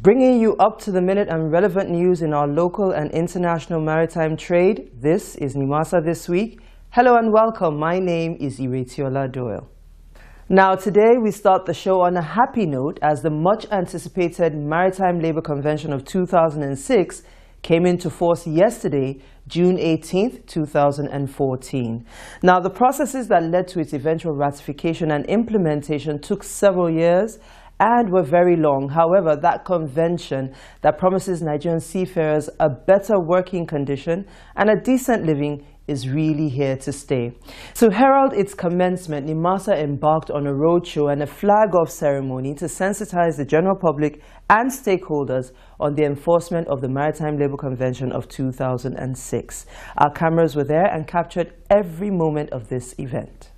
Bringing you up to the minute and relevant news in our local and international maritime trade, this is Nimasa This Week. Hello and welcome. My name is Iretiola Doyle. Now today we start the show on a happy note as the much anticipated Maritime Labour Convention of 2006 came into force yesterday, June 18th, 2014. Now the processes that led to its eventual ratification and implementation took several years and were very long. However, that convention that promises Nigerian seafarers a better working condition and a decent living is really here to stay. To herald its commencement, Nimasa embarked on a roadshow and a flag-off ceremony to sensitize the general public and stakeholders on the enforcement of the Maritime Labour Convention of 2006. Our cameras were there and captured every moment of this event.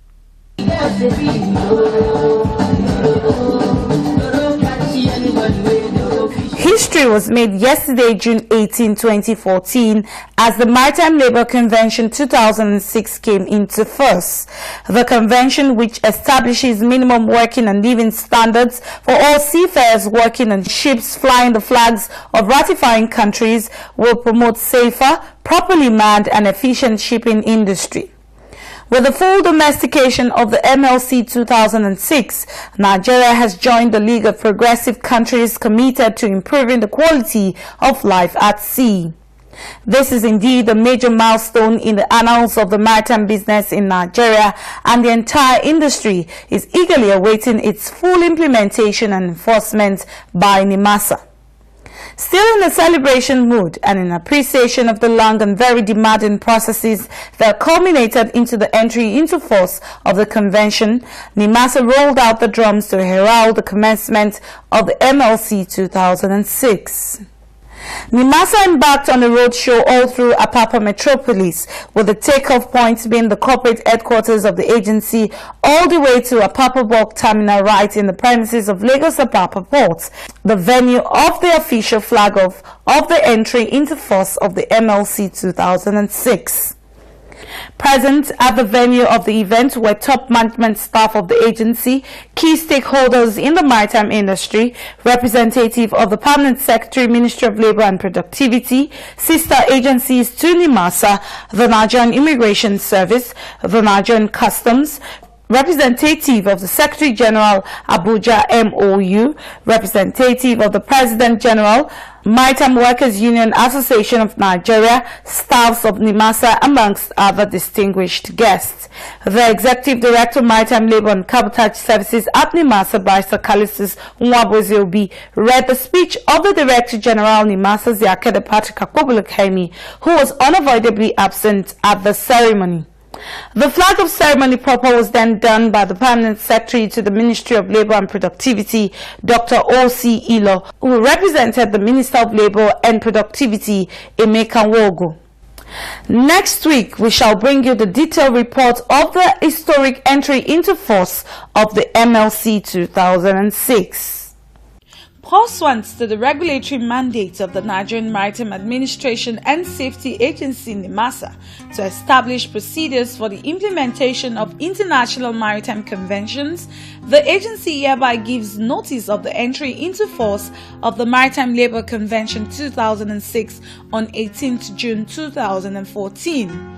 History was made yesterday, June 18, 2014, as the Maritime Labour Convention 2006 came into force. The convention, which establishes minimum working and living standards for all seafarers working on ships flying the flags of ratifying countries, will promote safer, properly manned and efficient shipping industry. With the full domestication of the MLC 2006, Nigeria has joined the League of Progressive Countries committed to improving the quality of life at sea. This is indeed a major milestone in the annals of the maritime business in Nigeria, and the entire industry is eagerly awaiting its full implementation and enforcement by Nimasa. Still in a celebration mood and in appreciation of the long and very demanding processes that culminated into the entry into force of the convention, Nimasa rolled out the drums to herald the commencement of the MLC 2006. Nimasa embarked on a roadshow all through Apapa metropolis, with the takeoff point being the corporate headquarters of the agency all the way to Apapa Bulk Terminal right in the premises of Lagos Apapa Port, the venue of the official flag-off of the entry into force of the MLC 2006. Present at the venue of the event were top management staff of the agency, key stakeholders in the maritime industry, representative of the Permanent Secretary, Ministry of Labour and Productivity, sister agencies to Nimasa, the Nigerian Immigration Service, the Nigerian Customs, representative of the Secretary General, Abuja MOU, representative of the President General, Maritime Workers Union Association of Nigeria, staffs of Nimasa, amongst other distinguished guests. The Executive Director of Maritime Labour and Cabotage Services at Nimasa, Barrister Callistus Nwabueziobi, read the speech of the Director General Nimasa, Ziakede Patrick Akpobulakemi, who was unavoidably absent at the ceremony. The flag of ceremony proper was then done by the Permanent Secretary to the Ministry of Labour and Productivity, Dr. O.C. Ilo, who represented the Minister of Labour and Productivity, Emeka Nwogo. Next week, we shall bring you the detailed report of the historic entry into force of the MLC 2006. Pursuant to the regulatory mandate of the Nigerian Maritime Administration and Safety Agency Nimasa to establish procedures for the implementation of international maritime conventions, the agency hereby gives notice of the entry into force of the Maritime Labour Convention 2006 on 18th June 2014.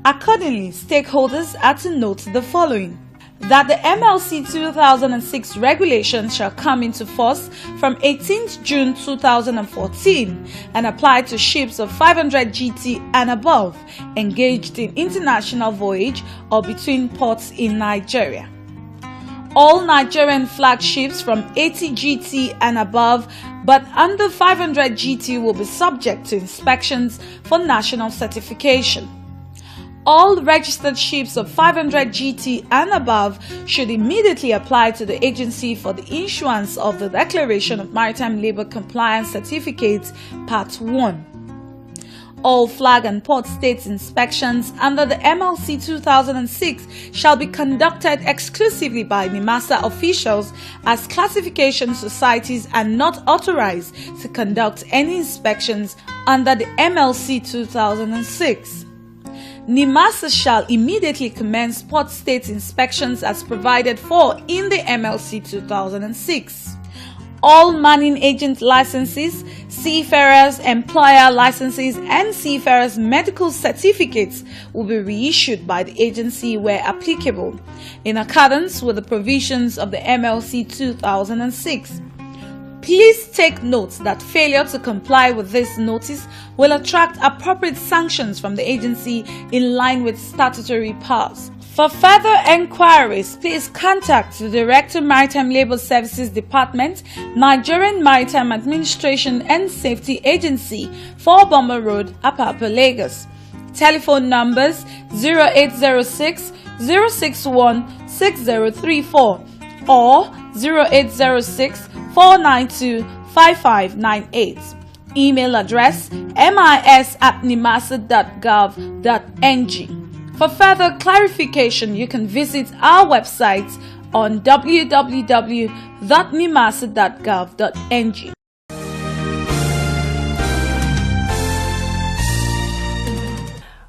Accordingly, stakeholders are to note the following: that the MLC 2006 regulations shall come into force from 18th June 2014 and apply to ships of 500 GT and above engaged in international voyage or between ports in Nigeria. All Nigerian flag ships from 80 GT and above but under 500 GT will be subject to inspections for national certification. All registered ships of 500 GT and above should immediately apply to the agency for the issuance of the Declaration of Maritime Labour Compliance Certificate Part 1. All flag and port states inspections under the MLC 2006 shall be conducted exclusively by Nimasa officials, as classification societies are not authorized to conduct any inspections under the MLC 2006. Nimasa shall immediately commence port state inspections as provided for in the MLC 2006. all manning agent licenses, seafarers' employer licenses, and seafarers' medical certificates will be reissued by the agency where applicable, in accordance with the provisions of the MLC 2006. Please take note that failure to comply with this notice will attract appropriate sanctions from the agency in line with statutory powers. For further enquiries, please contact the Director Maritime Labour Services Department, Nigerian Maritime Administration and Safety Agency, 4 Bomber Road, Apapa, Lagos. Telephone numbers 0806 061 6034 or 0806 492 5598. Email address mis@nimasa.gov.ng. For further clarification, you can visit our website on www.nimasa.gov.ng.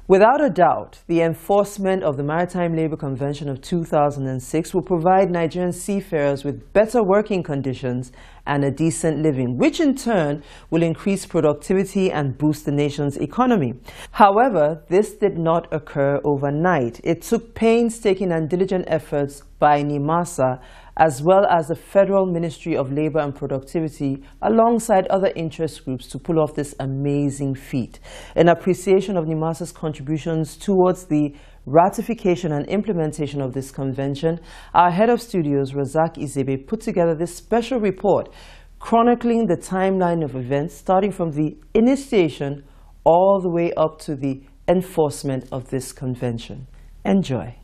Without a doubt, the enforcement of the Maritime Labour Convention of 2006 will provide Nigerian seafarers with better working conditions and a decent living, which in turn will increase productivity and boost the nation's economy. However, this did not occur overnight. It took painstaking and diligent efforts by Nimasa, as well as the Federal Ministry of Labour and Productivity, alongside other interest groups, to pull off this amazing feat. In appreciation of Nimasa's contributions towards the ratification and implementation of this convention, our head of studios, Razak Izebe, put together this special report chronicling the timeline of events starting from the initiation all the way up to the enforcement of this convention. Enjoy.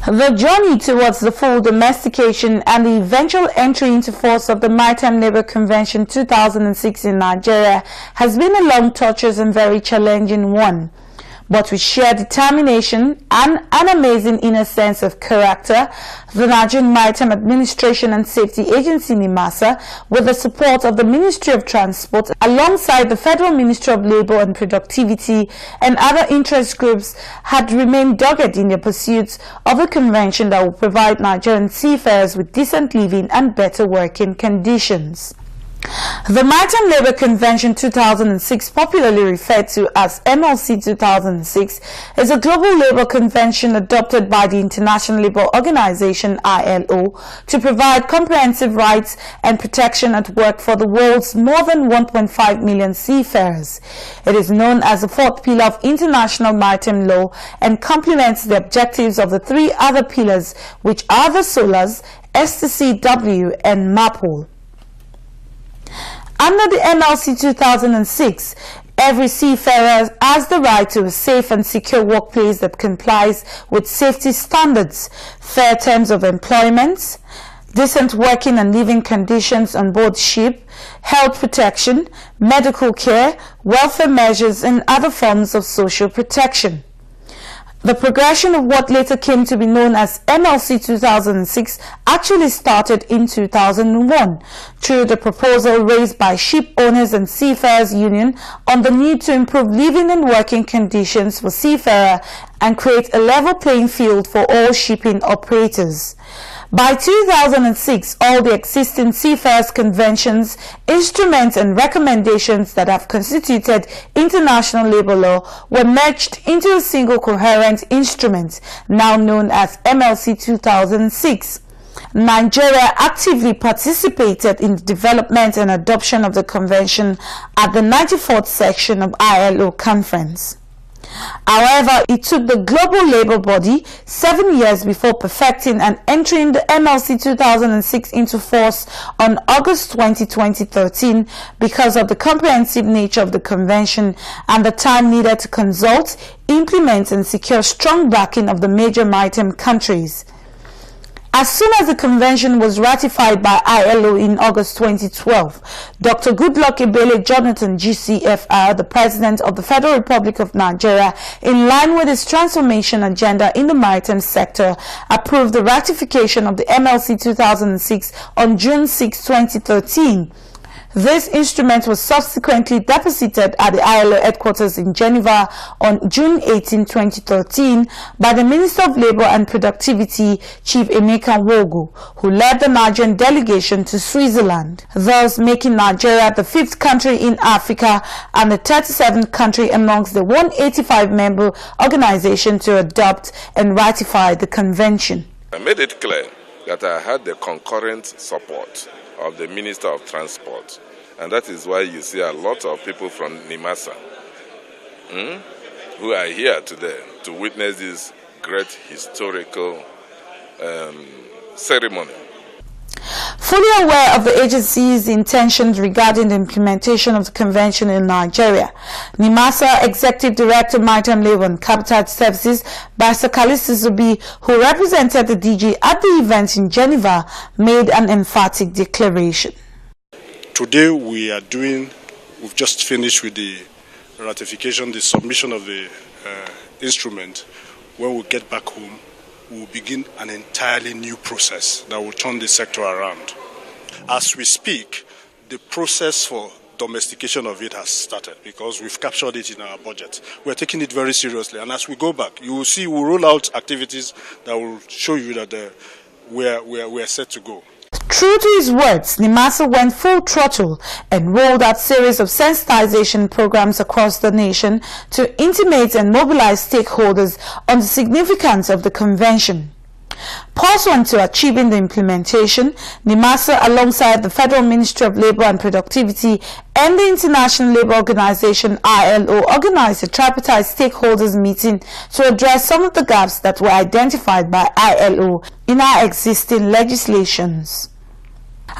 The journey towards the full domestication and the eventual entry into force of the Maritime Labour Convention 2006 in Nigeria has been a long, tortuous and very challenging one. But with sheer determination and an amazing inner sense of character, the Nigerian Maritime Administration and Safety Agency Nimasa, with the support of the Ministry of Transport, alongside the Federal Ministry of Labour and Productivity and other interest groups, had remained dogged in their pursuit of a convention that will provide Nigerian seafarers with decent living and better working conditions. The Maritime Labour Convention 2006, popularly referred to as MLC 2006, is a global labour convention adopted by the International Labour Organization ILO to provide comprehensive rights and protection at work for the world's more than 1.5 million seafarers. It is known as the fourth pillar of international maritime law and complements the objectives of the 3 other pillars, which are the SOLAS, STCW and MAPOL. Under the MLC 2006, every seafarer has the right to a safe and secure workplace that complies with safety standards, fair terms of employment, decent working and living conditions on board ship, health protection, medical care, welfare measures, and other forms of social protection. The progression of what later came to be known as MLC 2006 actually started in 2001 through the proposal raised by Ship Owners and Seafarers Union on the need to improve living and working conditions for seafarers and create a level playing field for all shipping operators. By 2006, all the existing seafarers' conventions, instruments and recommendations that have constituted international labour law were merged into a single coherent instrument, now known as MLC 2006. Nigeria actively participated in the development and adoption of the convention at the 94th section of ILO conference. However, it took the global labour body 7 years before perfecting and entering the MLC 2006 into force on August 20, 2013 because of the comprehensive nature of the convention and the time needed to consult, implement and secure strong backing of the major maritime countries. As soon as the convention was ratified by ILO in August 2012, Dr. Goodluck Ebele Jonathan, GCFR, the President of the Federal Republic of Nigeria, in line with his transformation agenda in the maritime sector, approved the ratification of the MLC 2006 on June 6, 2013. This instrument was subsequently deposited at the ILO headquarters in Geneva on June 18, 2013 by the Minister of Labour and Productivity, Chief Emeka Wogo, who led the Nigerian delegation to Switzerland, thus making Nigeria the 5th country in Africa and the 37th country amongst the 185-member organization to adopt and ratify the convention. I made it clear that I had the concurrent support of the Minister of Transport, and that is why you see a lot of people from Nimasa who are here today to witness this great historical ceremony. Fully aware of the agency's intentions regarding the implementation of the convention in Nigeria, Nimasa Executive Director Maritime Labour and Capital Services, Barrister Kalisti Zubi, who represented the DG at the event in Geneva, made an emphatic declaration. Today we've just finished with the ratification, the submission of the instrument. When we get back home, we will begin an entirely new process that will turn the sector around. As we speak, the process for domestication of it has started because we've captured it in our budget. We're taking it very seriously, and as we go back, you will see we'll roll out activities that will show you that we're set to go. True to his words, Nimasa went full throttle and rolled out a series of sensitization programs across the nation to intimate and mobilize stakeholders on the significance of the convention. Pursuant to achieving the implementation, Nimasa, alongside the Federal Ministry of Labour and Productivity and the International Labour Organization ILO, organized a tripartite stakeholders meeting to address some of the gaps that were identified by ILO in our existing legislations.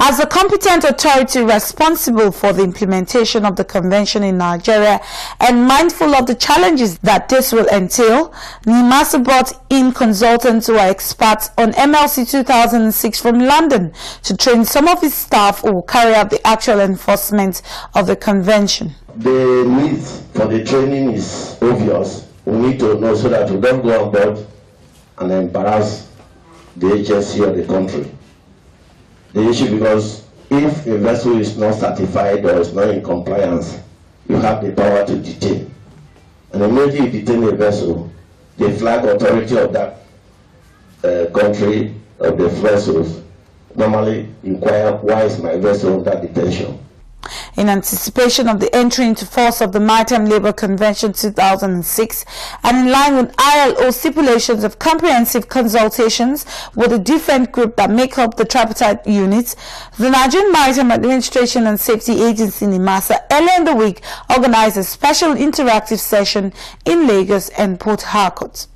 As the competent authority responsible for the implementation of the convention in Nigeria and mindful of the challenges that this will entail, Nimasa brought in consultants who are experts on MLC 2006 from London to train some of its staff who will carry out the actual enforcement of the convention. The need for the training is obvious. We need to know so that we don't go on board and embarrass the agency or the country. The issue, because if a vessel is not certified or is not in compliance, you have the power to detain. And immediately you detain a vessel, the flag authority of that country, of the vessels, normally inquire, why is my vessel under detention? In anticipation of the entry into force of the Maritime Labour Convention 2006 and in line with ILO stipulations of comprehensive consultations with the different groups that make up the tripartite units, the Nigerian Maritime Administration and Safety Agency Nimasa earlier in the week organized a special interactive session in Lagos and Port Harcourt.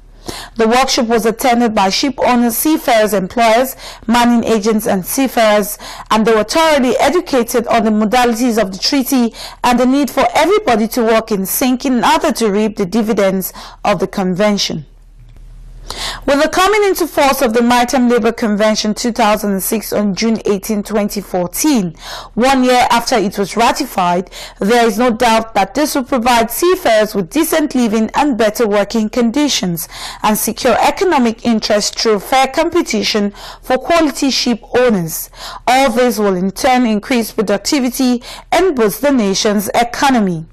The workshop was attended by ship owners, seafarers, employers, manning agents and seafarers, and they were thoroughly educated on the modalities of the treaty and the need for everybody to work in sync in order to reap the dividends of the convention. With the coming into force of the Maritime Labour Convention 2006 on June 18, 2014, 1 year after it was ratified, there is no doubt that this will provide seafarers with decent living and better working conditions and secure economic interest through fair competition for quality ship owners. All this will in turn increase productivity and boost the nation's economy.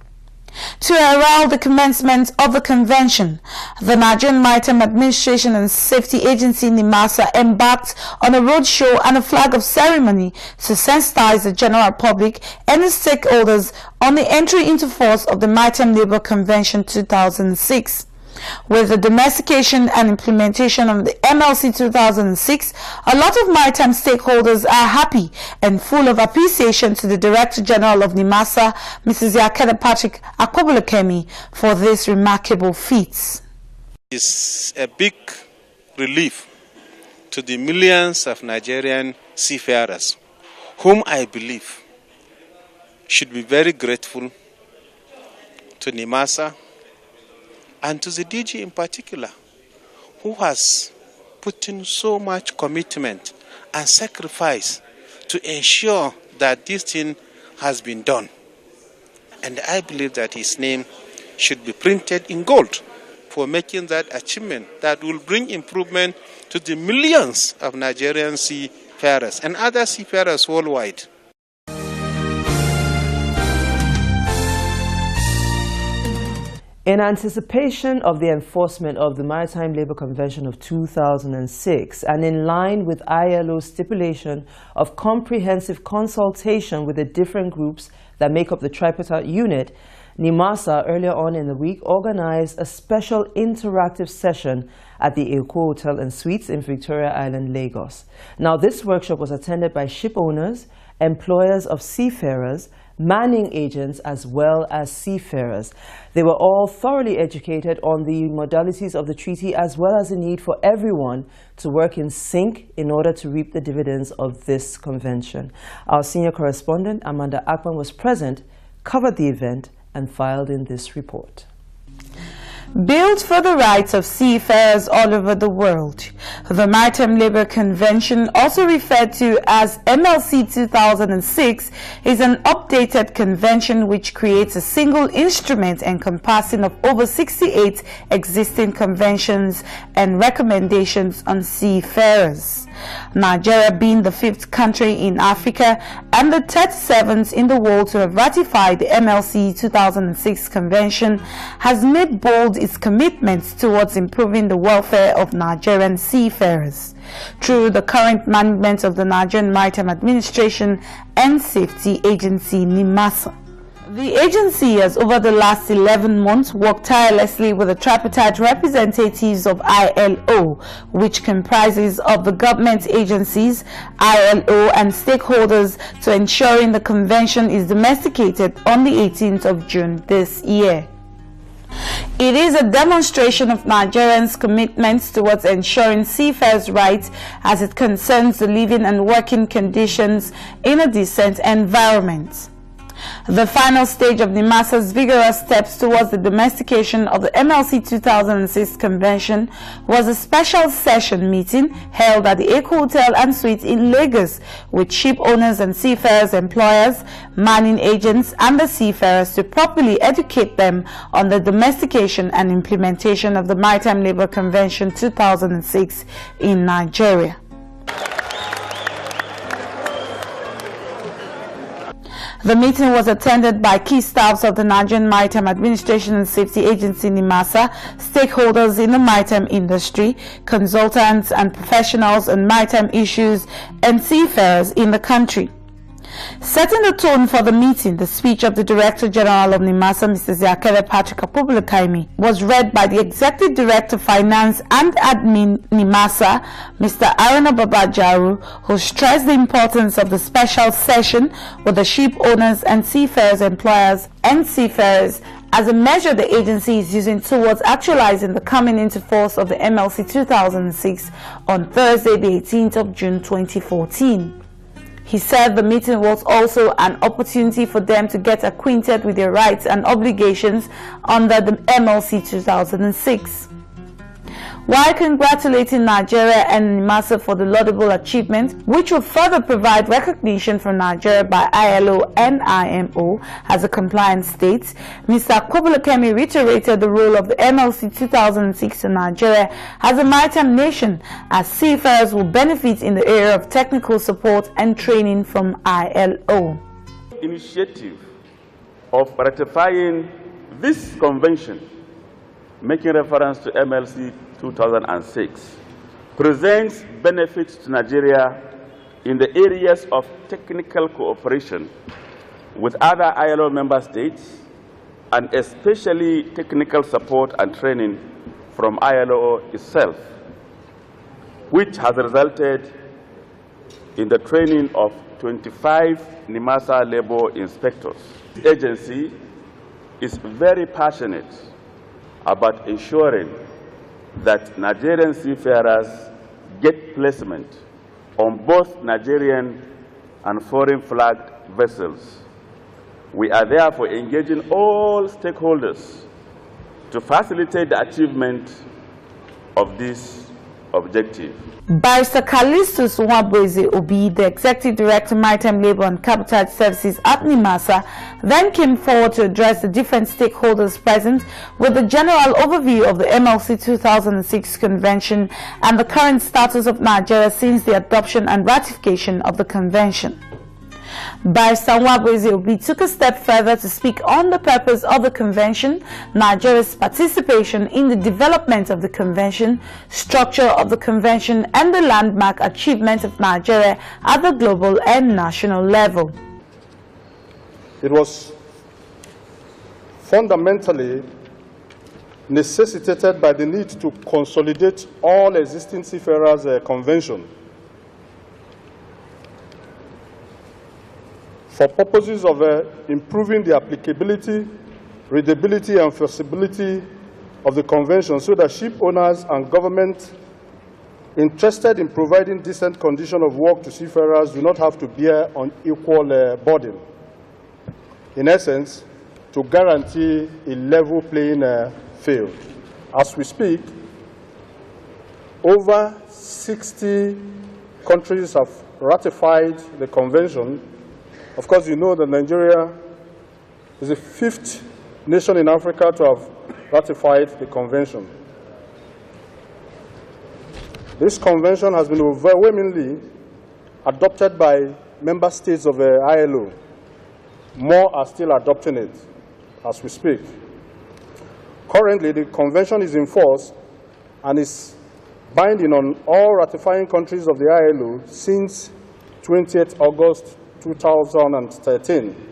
To herald the commencement of the convention, the Nigerian Maritime Administration and Safety Agency Nimasa embarked on a roadshow and a flag of ceremony to sensitize the general public and the stakeholders on the entry into force of the Maritime Labour Convention 2006. With the domestication and implementation of the MLC 2006, a lot of maritime stakeholders are happy and full of appreciation to the Director General of Nimasa, Mrs. Yakeda Patrick Akwabulakemi, for this remarkable feat. It's a big relief to the millions of Nigerian seafarers, whom I believe should be very grateful to Nimasa and to the DG in particular, who has put in so much commitment and sacrifice to ensure that this thing has been done. And I believe that his name should be printed in gold for making that achievement that will bring improvement to the millions of Nigerian seafarers and other seafarers worldwide. In anticipation of the enforcement of the Maritime Labour Convention of 2006 and in line with ILO's stipulation of comprehensive consultation with the different groups that make up the tripartite unit, Nimasa earlier on in the week organized a special interactive session at the Eko Hotel and Suites in Victoria Island, Lagos. Now, this workshop was attended by ship owners, employers of seafarers, manning agents, as well as seafarers. They were all thoroughly educated on the modalities of the treaty as well as the need for everyone to work in sync in order to reap the dividends of this convention. Our senior correspondent, Amanda Akpan, was present, covered the event, and filed in this report. Built for the rights of seafarers all over the world, the Maritime Labour Convention, also referred to as MLC 2006, is an updated convention which creates a single instrument encompassing of over 68 existing conventions and recommendations on seafarers. Nigeria, being the 5th country in Africa and the 37th in the world to have ratified the MLC 2006 Convention, has made bold its commitments towards improving the welfare of Nigerian seafarers through the current management of the Nigerian Maritime Administration and Safety Agency, Nimasa. The agency has over the last 11 months worked tirelessly with the tripartite representatives of ILO, which comprises of the government agencies, ILO and stakeholders, to ensuring the convention is domesticated on the 18th of June this year. It is a demonstration of Nigerians' commitments towards ensuring seafarers' rights as it concerns the living and working conditions in a decent environment. The final stage of Nimasa's vigorous steps towards the domestication of the MLC 2006 Convention was a special session meeting held at the Eko Hotel and Suites in Lagos with ship owners and seafarers, employers, manning agents and the seafarers to properly educate them on the domestication and implementation of the Maritime Labour Convention 2006 in Nigeria. The meeting was attended by key staffs of the Nigerian Maritime Administration and Safety Agency, Nimasa, stakeholders in the maritime industry, consultants and professionals on maritime issues, and seafarers in the country. Setting the tone for the meeting, the speech of the Director General of Nimasa, Mr. Ziakere Patrick Apobulakaimi, was read by the Executive Director Finance and Admin Nimasa, Mr. Aruna Babajaru, who stressed the importance of the special session with the ship owners and seafarers, employers and seafarers as a measure the agency is using towards actualizing the coming into force of the MLC 2006 on Thursday, the 18th of June 2014. He said the meeting was also an opportunity for them to get acquainted with their rights and obligations under the MLC 2006. While congratulating Nigeria and Nimasa for the laudable achievement, which will further provide recognition for Nigeria by ILO and IMO as a compliant state, Mr. Apobulakaimi reiterated the role of the MLC 2006 to Nigeria as a maritime nation, as seafarers will benefit in the area of technical support and training from ILO. Initiative of ratifying this convention, making reference to MLC 2006, presents benefits to Nigeria in the areas of technical cooperation with other ILO member states, and especially technical support and training from ILO itself, which has resulted in the training of 25 Nimasa labor inspectors. The agency is very passionate about ensuring that Nigerian seafarers get placement on both Nigerian and foreign flagged vessels. We are therefore engaging all stakeholders to facilitate the achievement of this objective. Barrister Callistus Nwabweze Obi, the Executive Director, Maritime Labour and Cabotage Services at Nimasa, then came forward to address the different stakeholders present with the general overview of the MLC 2006 Convention and the current status of Nigeria since the adoption and ratification of the Convention. Barrister Nwabweze Obi took a step further to speak on the purpose of the convention, Nigeria's participation in the development of the convention, structure of the convention, and the landmark achievement of Nigeria at the global and national level. It was fundamentally necessitated by the need to consolidate all existing seafarers' convention for purposes of improving the applicability, readability, and feasibility of the convention, so that ship owners and government interested in providing decent condition of work to seafarers do not have to bear unequal burden. In essence, to guarantee a level playing field. As we speak, over 60 countries have ratified the convention. Of course, you know that Nigeria is the 5th nation in Africa to have ratified the convention. This convention has been overwhelmingly adopted by member states of the ILO. More are still adopting it as we speak. Currently, the convention is in force and is binding on all ratifying countries of the ILO since 20th August 2013.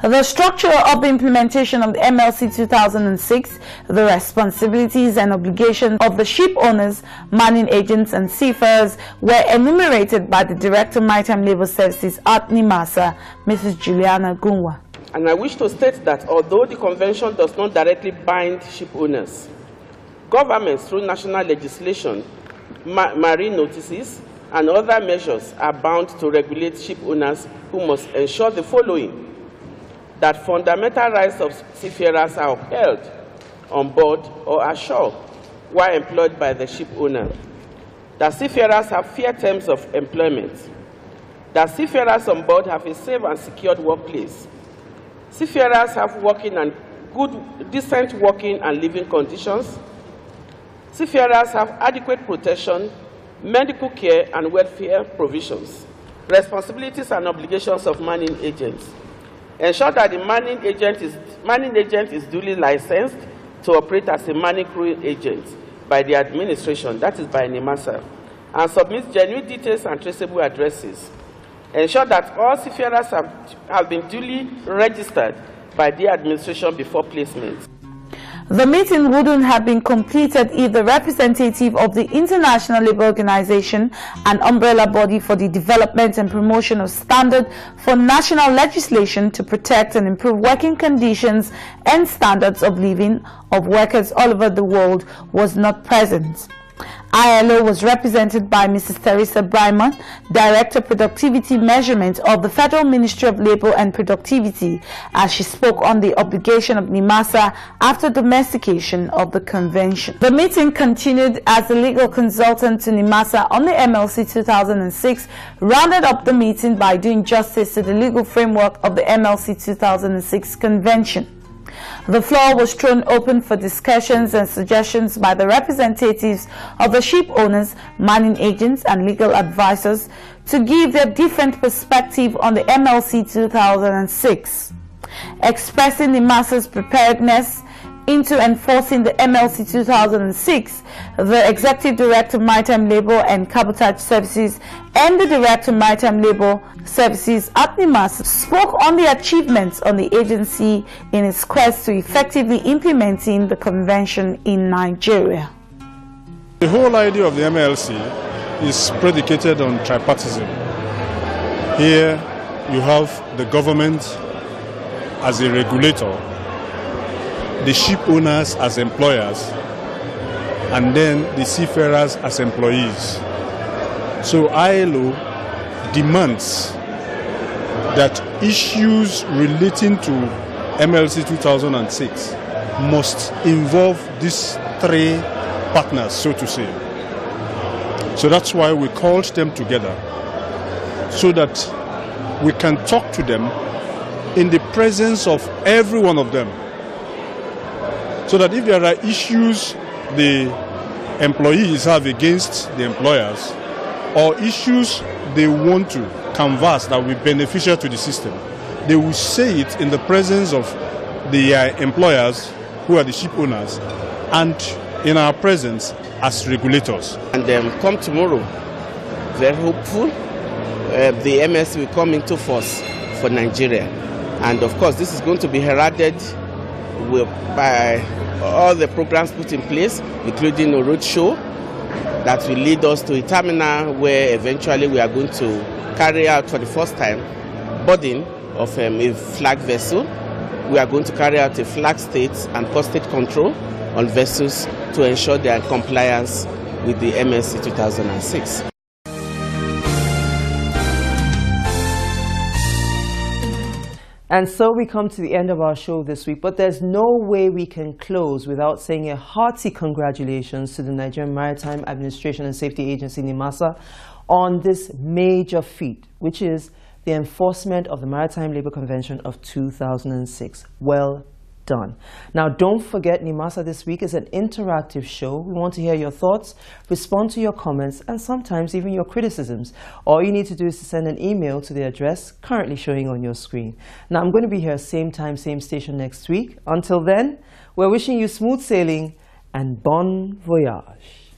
The structure of the implementation of the MLC 2006, the responsibilities and obligations of the ship owners, manning agents and seafarers were enumerated by the Director of Maritime Labour Services at Nimasa, Mrs. Juliana Gunwa. And I wish to state that although the convention does not directly bind ship owners, governments through national legislation, marine notices, and other measures are bound to regulate ship owners who must ensure the following: that fundamental rights of seafarers are upheld on board or ashore while employed by the ship owner, that seafarers have fair terms of employment, that seafarers on board have a safe and secured workplace, seafarers have working and decent working and living conditions, seafarers have adequate protection, medical care and welfare provisions, responsibilities and obligations of manning agents. Ensure that the manning agent is duly licensed to operate as a manning crew agent by the administration, that is by Nimasa, and submit genuine details and traceable addresses. Ensure that all seafarers have been duly registered by the administration before placement. The meeting wouldn't have been completed if the representative of the International Labour Organization, an umbrella body for the development and promotion of standard for national legislation to protect and improve working conditions and standards of living of workers all over the world, was not present. ILO was represented by Mrs. Teresa Bryman, Director Productivity Measurement of the Federal Ministry of Labour and Productivity, as she spoke on the obligation of Nimasa after domestication of the convention. The meeting continued as the legal consultant to Nimasa on the MLC 2006 rounded up the meeting by doing justice to the legal framework of the MLC 2006 convention. The floor was thrown open for discussions and suggestions by the representatives of the ship owners, manning agents, and legal advisors to give their different perspective on the MLC 2006. Expressing Nimasa's preparedness into enforcing the MLC 2006, the Executive Director of Maritime Labour and Cabotage Services and the Director of Maritime Labour Services at Nimasa spoke on the achievements on the agency in its quest to effectively implementing the convention in Nigeria. The whole idea of the MLC is predicated on tripartism. Here you have the government as a regulator, the ship owners as employers, and then the seafarers as employees. So ILO demands that issues relating to MLC 2006 must involve these three partners, so to say. So that's why we called them together, so that we can talk to them in the presence of every one of them. So that if there are issues the employees have against the employers, or issues they want to canvass that will be beneficial to the system, they will say it in the presence of the employers who are the ship owners and in our presence as regulators. And come tomorrow, very hopeful, the MS will come into force for Nigeria. And of course, this is going to be heralded by all the programs put in place, including a roadshow that will lead us to a terminal where eventually we are going to carry out for the first time boarding of a flag vessel. We are going to carry out a flag state and post-state control on vessels to ensure their compliance with the MSC 2006. And so we come to the end of our show this week, but there's no way we can close without saying a hearty congratulations to the Nigerian Maritime Administration and Safety Agency, Nimasa, on this major feat, which is the enforcement of the Maritime Labour Convention of 2006. Well done. Now, don't forget, Nimasa This Week is an interactive show. We want to hear your thoughts, respond to your comments, and sometimes even your criticisms. All you need to do is to send an email to the address currently showing on your screen. Now, I'm going to be here same time, same station next week. Until then, we're wishing you smooth sailing and bon voyage.